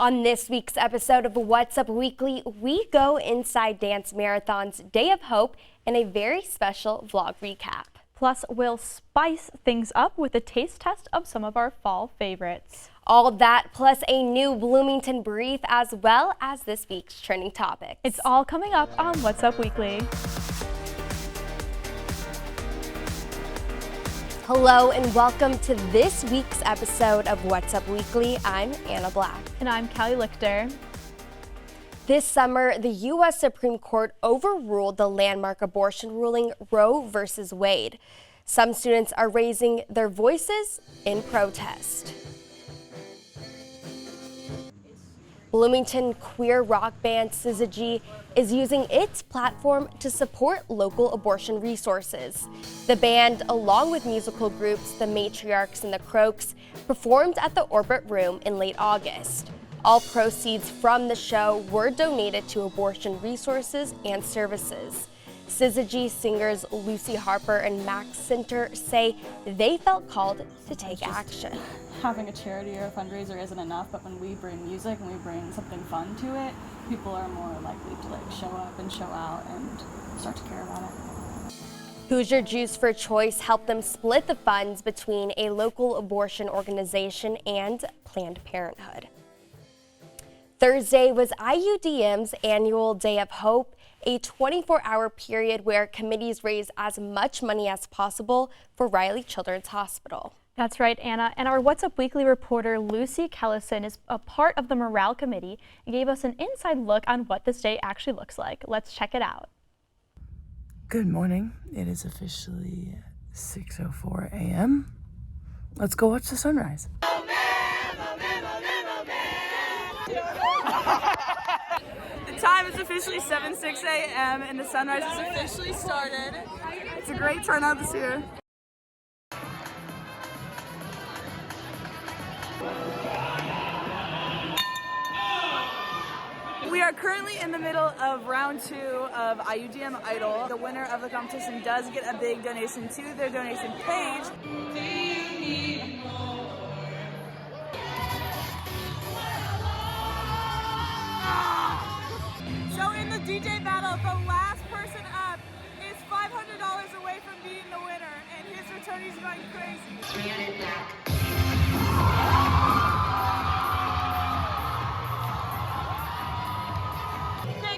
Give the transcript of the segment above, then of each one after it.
On this week's episode of What's Up Weekly, we go inside Dance Marathon's Day of Hope and a very special vlog recap. Plus, we'll spice things up with a taste test of some of our fall favorites. All that plus a new Bloomington Brief as well as this week's trending topics. It's all coming up on What's Up Weekly. Hello and welcome to this week's episode of What's Up Weekly. I'm Anna Black. And I'm Callie Lichter. This summer, the U.S. Supreme Court overruled the landmark abortion ruling Roe v. Wade. Some students are raising their voices in protest. Bloomington queer rock band Syzygy is using its platform to support local abortion resources. The band, along with musical groups The Matriarchs and the Croaks, performed at the Orbit Room in late August. All proceeds from the show were donated to abortion resources and services. Syzygy singers Lucy Harper and Max Sinter say they felt called to take action. Having a charity or a fundraiser isn't enough, but when we bring music and we bring something fun to it, people are more likely to show up and show out and start to care about it. Hoosier Juice for Choice helped them split the funds between a local abortion organization and Planned Parenthood. Thursday was IUDM's annual Day of Hope, a 24-hour period where committees raise as much money as possible for Riley Children's Hospital. That's right, Anna. And our What's Up Weekly reporter Lucy Kellison is a part of the Morale Committee and gave us an inside look on what this day actually looks like. Let's check it out. Good morning. It is officially 6:04 a.m. Let's go watch the sunrise. The time is officially 7:06 a.m. and the sunrise has officially started. It's a great turnout this year. We are currently in the middle of round 2 of IUDM Idol. The winner of the competition does get a big donation to their donation page. So in the DJ battle, the last person up is $500 away from being the winner, and his returnee's going crazy.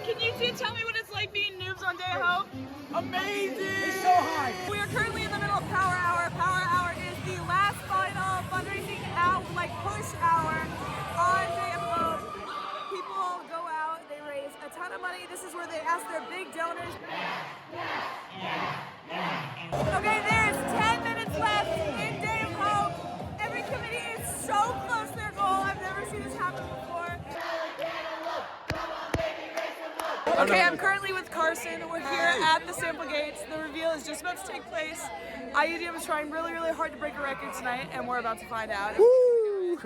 Can you two tell me what it's like being noobs on Day of Hope? Amazing! It's so high! We are currently in the middle of Power Hour. Power Hour is the last final fundraising push hour on Day of Hope. People go out, they raise a ton of money. This is where they ask their big donors. Okay, there's 10 minutes left in Day of Hope. Every committee is so close to their goal. I've never seen this happen before. Okay, I'm currently with Carson. We're here at the sample gates. The reveal is just about to take place. IUDM is trying really, really hard to break a record tonight, and we're about to find out. Woo!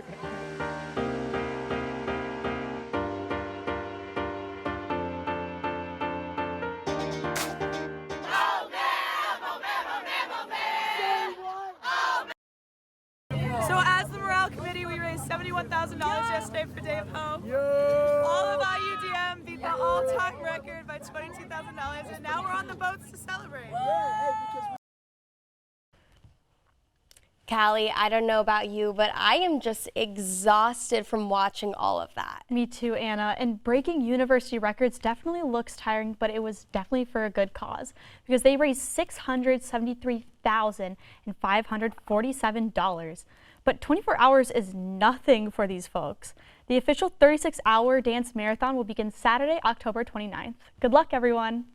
So as the Morale Committee, we raised $71,000 yesterday for Day of Hope. All of IUDM beat the all-time record by $22,000, and now we're on the boats to celebrate. Callie, I don't know about you, but I am just exhausted from watching all of that. Me too, Anna. And breaking university records definitely looks tiring, but it was definitely for a good cause because they raised $673,547. But 24 hours is nothing for these folks. The official 36-hour dance marathon will begin Saturday, October 29th. Good luck, everyone.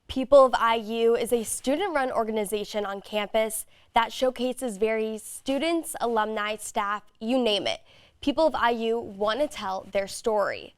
People of IU is a student-run organization on campus that showcases various students, alumni, staff, you name it. People of IU want to tell their story.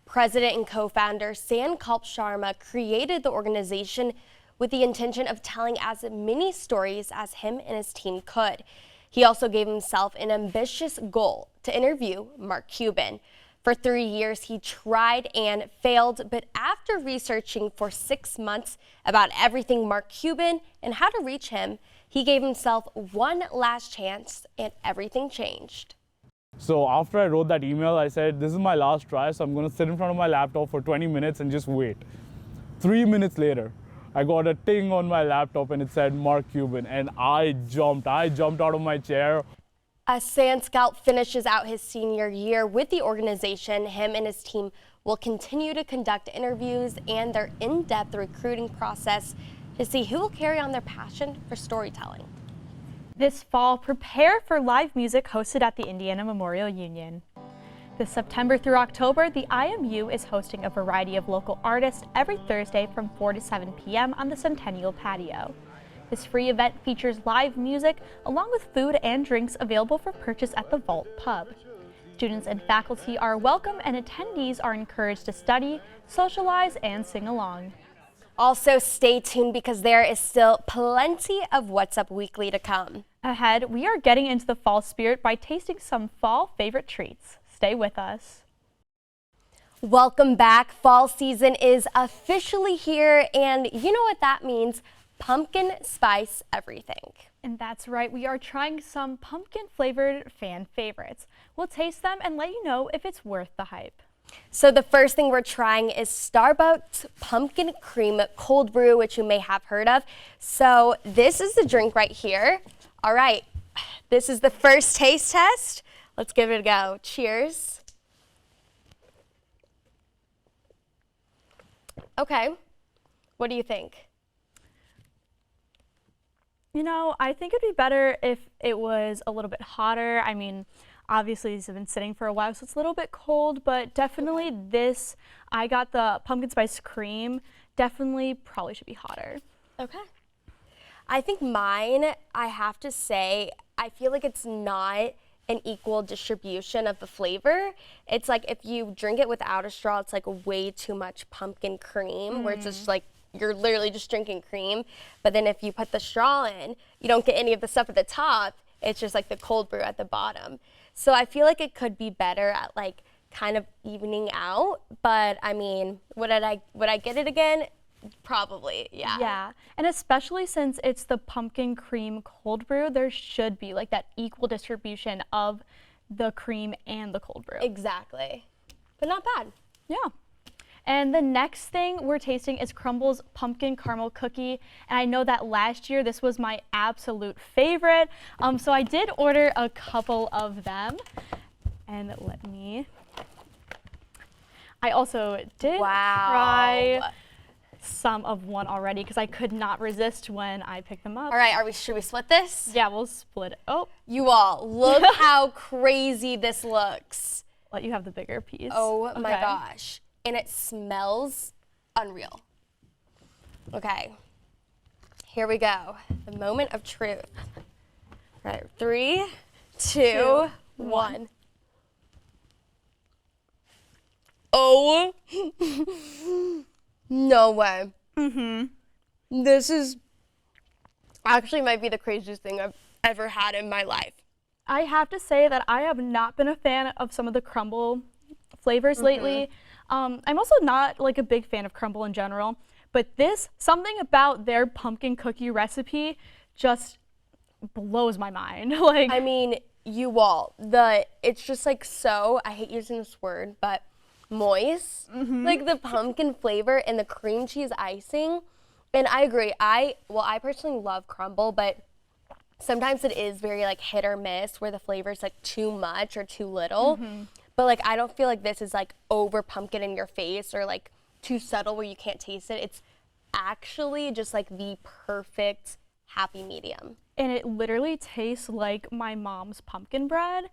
President and co-founder Sankalp Sharma created the organization with the intention of telling as many stories as him and his team could. He also gave himself an ambitious goal to interview Mark Cuban. For 3 years, he tried and failed, but after researching for 6 months about everything Mark Cuban and how to reach him, he gave himself one last chance and everything changed. So after I wrote that email, I said, this is my last try, so I'm going to sit in front of my laptop for 20 minutes and just wait. 3 minutes later, I got a ting on my laptop and it said Mark Cuban, and I jumped out of my chair. As Sand Scout finishes out his senior year with the organization, him and his team will continue to conduct interviews and their in-depth recruiting process to see who will carry on their passion for storytelling. This fall, prepare for live music hosted at the Indiana Memorial Union. This September through October, the IMU is hosting a variety of local artists every Thursday from 4 to 7 p.m. on the Centennial Patio. This free event features live music along with food and drinks available for purchase at the Vault Pub. Students and faculty are welcome, and attendees are encouraged to study, socialize, and sing along. Also, stay tuned because there is still plenty of What's Up Weekly to come. Ahead, we are getting into the fall spirit by tasting some fall favorite treats. Stay with us. Welcome back. Fall season is officially here, and you know what that means. Pumpkin spice everything. And that's right, we are trying some pumpkin flavored fan favorites. We'll taste them and let you know if it's worth the hype. So the first thing we're trying is Starbucks Pumpkin Cream Cold Brew, which you may have heard of. So this is the drink right here. All right, this is the first taste test. Let's give it a go. Cheers. Okay, what do you think? You know, I think it'd be better if it was a little bit hotter. I mean, obviously these have been sitting for a while, so it's a little bit cold, but definitely this, I got the pumpkin spice cream, definitely probably should be hotter. Okay. I think mine, I have to say, I feel like it's not an equal distribution of the flavor. It's like if you drink it without a straw, it's like way too much pumpkin cream, where it's just like, you're literally just drinking cream. But then if you put the straw in, you don't get any of the stuff at the top. It's just like the cold brew at the bottom. So I feel like it could be better at like kind of evening out. But I mean, would I get it again? Probably, yeah. Yeah, and especially since it's the pumpkin cream cold brew, there should be like that equal distribution of the cream and the cold brew. Exactly. But not bad. Yeah. And the next thing we're tasting is Crumble's pumpkin caramel cookie. And I know that last year this was my absolute favorite. So I did order a couple of them. And I also did try some of one already because I could not resist when I picked them up. All right, should we split this? Yeah, we'll split it. Oh. You all, look how crazy this looks. Let you have the bigger piece. Oh my gosh. And it smells unreal. Okay, here we go. The moment of truth. All right, 3, 2, 1. Oh, no way. This is actually might be the craziest thing I've ever had in my life. I have to say that I have not been a fan of some of the crumble flavors lately. I'm also not like a big fan of crumble in general, but something about their pumpkin cookie recipe just blows my mind. Like, I mean, you all, it's just like so, I hate using this word, but moist. Like the pumpkin flavor and the cream cheese icing. And I agree, I personally love crumble, but sometimes it is very like hit or miss where the flavor is like too much or too little. But like, I don't feel like this is like over pumpkin in your face or like too subtle where you can't taste it. It's actually just like the perfect happy medium. And it literally tastes like my mom's pumpkin bread,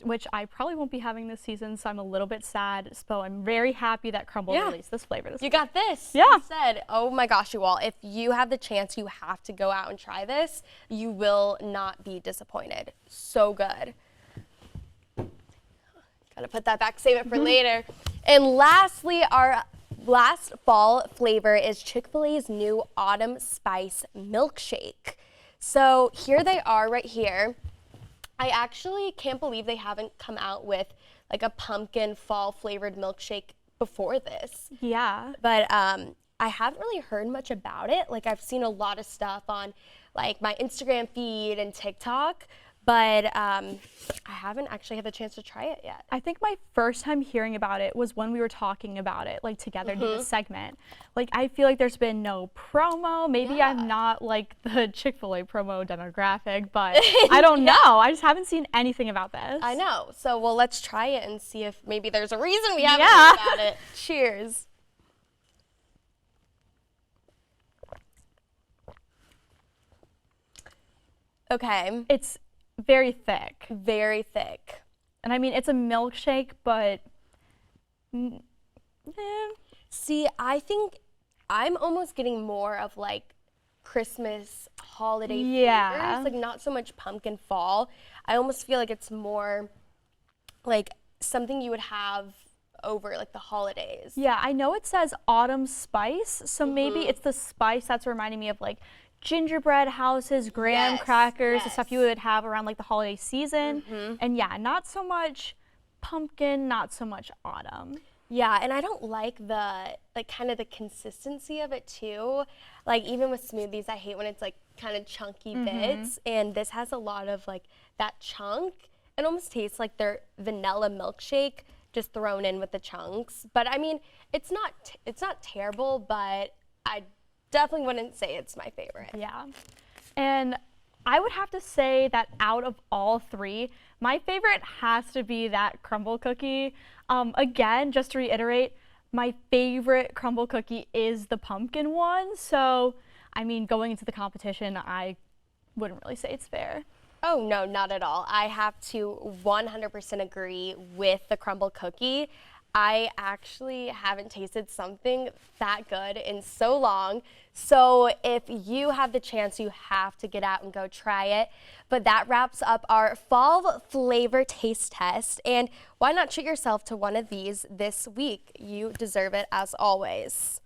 which I probably won't be having this season, so I'm a little bit sad. So I'm very happy that Crumble released this flavor. You got this. Yeah. You said, oh my gosh, you all, if you have the chance, you have to go out and try this. You will not be disappointed. So good. Gotta put that back, save it for later. And lastly, our last fall flavor is Chick-fil-A's new Autumn Spice Milkshake. So here they are right here. I actually can't believe they haven't come out with like a pumpkin fall flavored milkshake before this. Yeah. But I haven't really heard much about it. Like I've seen a lot of stuff on like my Instagram feed and TikTok, but I I haven't actually had the chance to try it yet. I think my first time hearing about it was when we were talking about it, like together to do this segment. Like, I feel like there's been no promo. Maybe I'm not like the Chick-fil-A promo demographic, but I don't know. I just haven't seen anything about this. I know. So, well, let's try it and see if maybe there's a reason we haven't heard about it. Cheers. Okay. It's very thick. Very thick. And I mean, it's a milkshake, but See, I think I'm almost getting more of like Christmas holiday flavors, like not so much pumpkin fall. I almost feel like it's more like something you would have over like the holidays. Yeah, I know it says autumn spice, so maybe it's the spice that's reminding me of like gingerbread houses, graham crackers, the stuff you would have around like the holiday season. And yeah, not so much pumpkin, not so much autumn. Yeah, and I don't like the like kind of the consistency of it too. Like even with smoothies, I hate when it's like kind of chunky bits, and this has a lot of like that chunk. It almost tastes like their vanilla milkshake just thrown in with the chunks. But I mean, it's not terrible, but I definitely wouldn't say it's my favorite. Yeah. And I would have to say that out of all three, my favorite has to be that crumble cookie. Again, just to reiterate, my favorite crumble cookie is the pumpkin one. So, I mean, going into the competition, I wouldn't really say it's fair. Oh, no, not at all. I have to 100% agree with the crumble cookie. I actually haven't tasted something that good in so long. So if you have the chance, you have to get out and go try it. But that wraps up our fall flavor taste test. And why not treat yourself to one of these this week? You deserve it as always.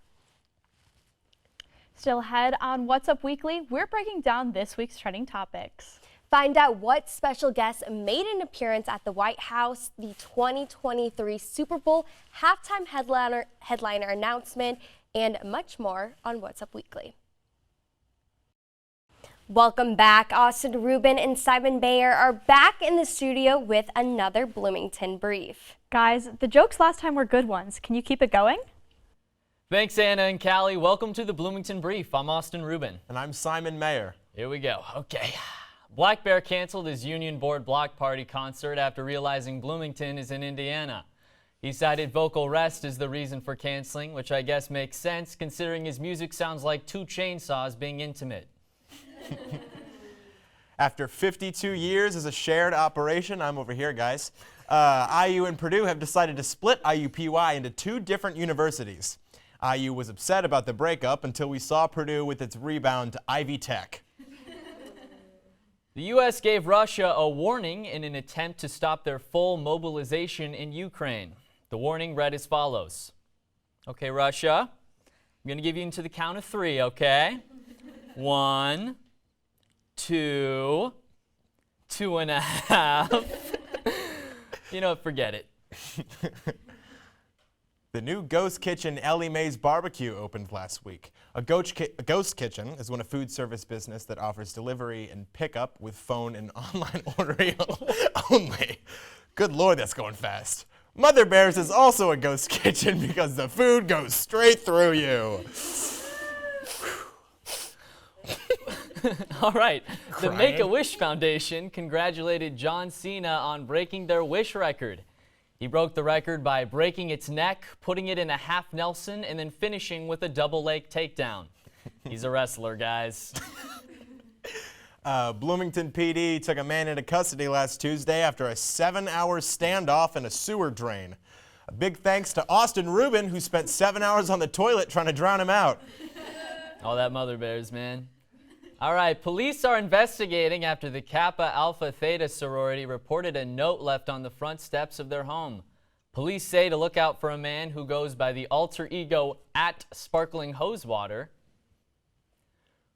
Still ahead on What's Up Weekly, we're breaking down this week's trending topics. Find out what special guests made an appearance at the White House, the 2023 Super Bowl halftime headliner announcement, and much more on What's Up Weekly. Welcome back. Austin Rubin and Simon Bayer are back in the studio with another Bloomington Brief. Guys, the jokes last time were good ones. Can you keep it going? Thanks, Anna and Callie. Welcome to the Bloomington Brief. I'm Austin Rubin. And I'm Simon Mayer. Here we go. Okay. Black Bear canceled his Union Board block party concert after realizing Bloomington is in Indiana. He cited vocal rest as the reason for canceling, which I guess makes sense considering his music sounds like two chainsaws being intimate. After 52 years as a shared operation, I'm over here, guys, IU and Purdue have decided to split IUPUI into two different universities. IU was upset about the breakup until we saw Purdue with its rebound to Ivy Tech. The U.S. gave Russia a warning in an attempt to stop their full mobilization in Ukraine. The warning read as follows. Okay, Russia, I'm going to give you into the count of three, okay? 1, 2, 2.5. You know what, forget it. The new Ghost Kitchen Ellie Mae's Barbecue opened last week. A ghost kitchen is one of food service business that offers delivery and pickup with phone and online ordering only. Good Lord, that's going fast. Mother Bears is also a ghost kitchen because the food goes straight through you. All right. The Make-A-Wish Foundation congratulated John Cena on breaking their wish record. He broke the record by breaking its neck, putting it in a half Nelson, and then finishing with a double leg takedown. He's a wrestler, guys. Bloomington PD took a man into custody last Tuesday after a 7-hour standoff in a sewer drain. A big thanks to Austin Rubin, who spent 7 hours on the toilet trying to drown him out. All that Mother Bears, man. All right, police are investigating after the Kappa Alpha Theta sorority reported a note left on the front steps of their home. Police say to look out for a man who goes by the alter ego @SparklingHosewater,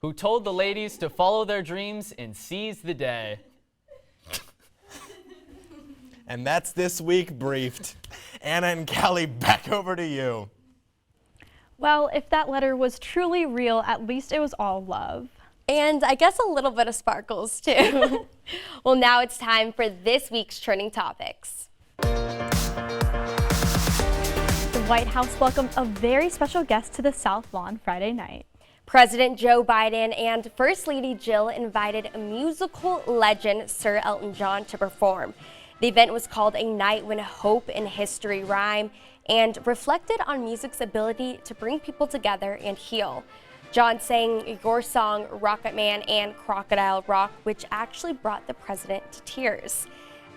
who told the ladies to follow their dreams and seize the day. And that's this week briefed. Anna and Callie, back over to you. Well, if that letter was truly real, at least it was all love. And I guess a little bit of sparkles too. Well, now it's time for this week's trending topics. The White House welcomed a very special guest to the South Lawn Friday night. President Joe Biden and First Lady Jill invited musical legend Sir Elton John to perform. The event was called A Night When Hope and History Rhyme and reflected on music's ability to bring people together and heal. John sang Your Song, Rocket Man, and Crocodile Rock, which actually brought the president to tears.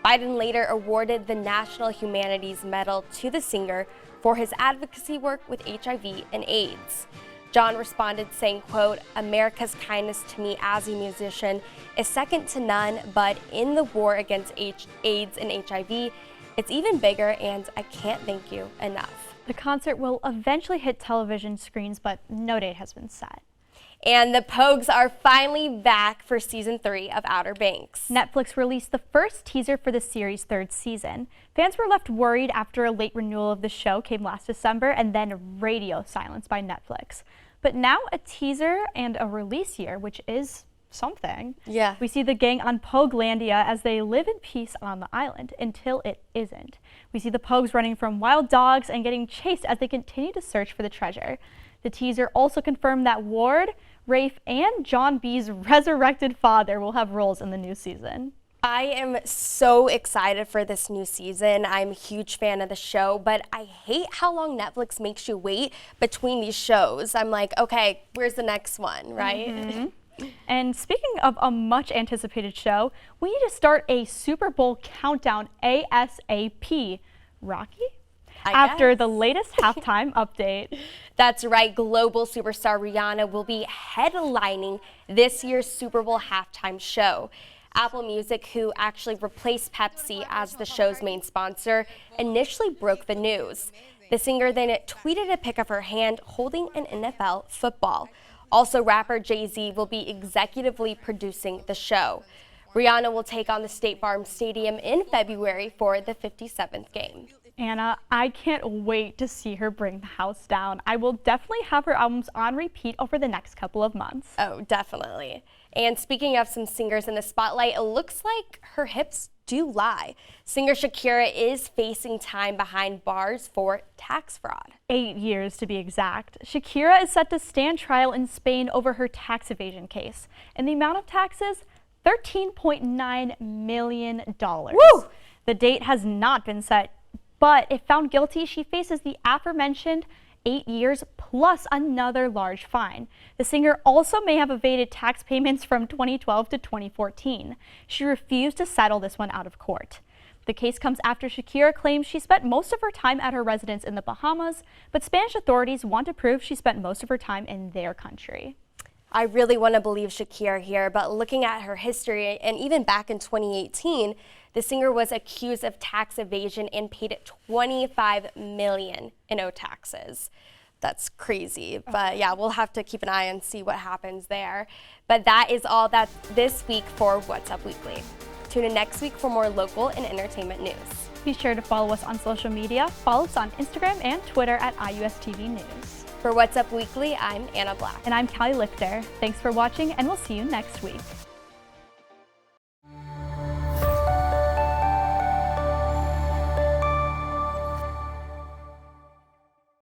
Biden later awarded the National Humanities Medal to the singer for his advocacy work with HIV and AIDS. John responded saying, quote, "America's kindness to me as a musician is second to none, but in the war against AIDS and HIV, it's even bigger, and I can't thank you enough." The concert will eventually hit television screens, but no date has been set. And the Pogues are finally back for season 3 of Outer Banks. Netflix released the first teaser for the series' 3rd season. Fans were left worried after a late renewal of the show came last December and then radio silence by Netflix. But now a teaser and a release year, which is something. Yeah. We see the gang on Poguelandia as they live in peace on the island until it isn't. We see the Pogues running from wild dogs and getting chased as they continue to search for the treasure. The teaser also confirmed that Ward, Rafe, and John B's resurrected father will have roles in the new season. I am so excited for this new season. I'm a huge fan of the show, but I hate how long Netflix makes you wait between these shows. I'm like, okay, where's the next one, right? Mm-hmm. And speaking of a much anticipated show, we need to start a Super Bowl countdown ASAP. Rocky? After the latest halftime update. That's right, global superstar Rihanna will be headlining this year's Super Bowl halftime show. Apple Music, who actually replaced Pepsi as the show's main sponsor, initially broke the news. The singer then tweeted a pic of her hand holding an NFL football. Also, rapper Jay-Z will be executively producing the show. Rihanna will take on the State Farm Stadium in February for the 57th game. Anna, I can't wait to see her bring the house down. I will definitely have her albums on repeat over the next couple of months. Oh, definitely. And speaking of some singers in the spotlight, it looks like her hips do lie. Singer Shakira is facing time behind bars for tax fraud. 8 years to be exact. Shakira is set to stand trial in Spain over her tax evasion case. And the amount of taxes, $13.9 million. Woo! The date has not been set, but if found guilty, she faces the aforementioned 8 years plus another large fine. The singer also may have evaded tax payments from 2012 to 2014. She refused to settle this one out of court. The case comes after Shakira claims she spent most of her time at her residence in the Bahamas, but Spanish authorities want to prove she spent most of her time in their country. I really want to believe Shakira here, but looking at her history, and even back in 2018, the singer was accused of tax evasion and paid $25 million in owed taxes. That's crazy, but yeah, we'll have to keep an eye and see what happens there. But that is all that's this week for What's Up Weekly. Tune in next week for more local and entertainment news. Be sure to follow us on social media. Follow us on Instagram and Twitter at IUSTV News. For What's Up Weekly, I'm Anna Black. And I'm Callie Lichter. Thanks for watching, and we'll see you next week.